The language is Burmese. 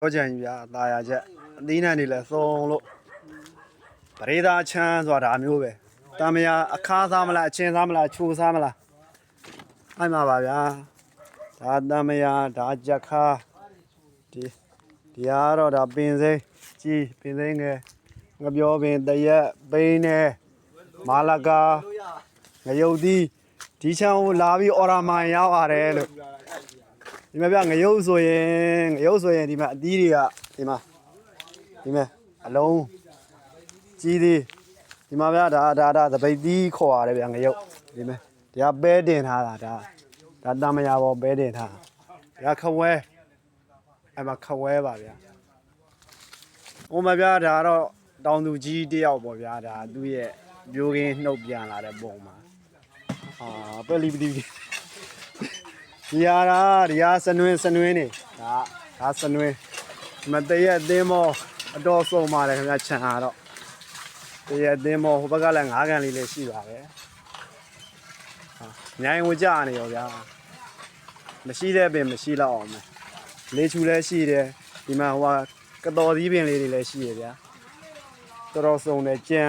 ပြောချင်ပြตายရချက်အသီးနှံတွေလည်းသုံးလို့ပရိသာချမ်းဆိုတာဒါမျိုးပဲတမယာအခါစားမလားအချင်းစားမလားချိုစားမလားအဲ့မှာပါဗျာဒါတမယာဒါချက်ခါဒီကတော့ဒါပင်စိမ်းကြီးပင်စိမ်းငယ်ငပြောပင်တရက်ဘိန်းနဲ့မာလကာငရုတ်သီးဒီချောင်းကိုလာပြီးအော်ရာမိုင်ရောက်ရတယ်လို့ဒီမှာဗျငရုတ်ဆိုရင်ဒီမှာအသီးတွေကဒီမှာအလုံးကြီးသေးဒီမှာဗျဒါသပိတ်သီးခေါ်ရတယ်ဗျငရုတ်ဒီမှာဒီကပဲတင်ထားတာဒါတမယာပေါ်ပဲတင်ထားဒါခဝဲအဲ့မှာခဝဲပါဗျဟိုမှာဗျဒါတော့တောင်သူကြီးတယောက်ပေါ့ဗျာဒါသူ့ရဲ့ပြိုးကင်းနှုတ်ပြန်လာတဲ့ပုံမှာပဲလီပတိဒီဟာစနွင်းနေဒါစနွင်းမတည့်ရဲ့အသင်းမောအတော်ဆုံးပါတယ်ခင်ဗျာခြံတော့တည့်ရဲ့အသင်းမောဟိုဘက်ကလည်း9ကန်လေးရှိပါပဲမြိုင်ဝင်ကြနေရောဗျာမရှိတဲ့ပင်မရှိတော့အောင်မယ်လေးချူလည်းရှိတယ်ဒီမှာဟိုကတော်သီးပင်လေးတွေလည်းရှိရဗျာတော်ဆုံးတယ်ကြံ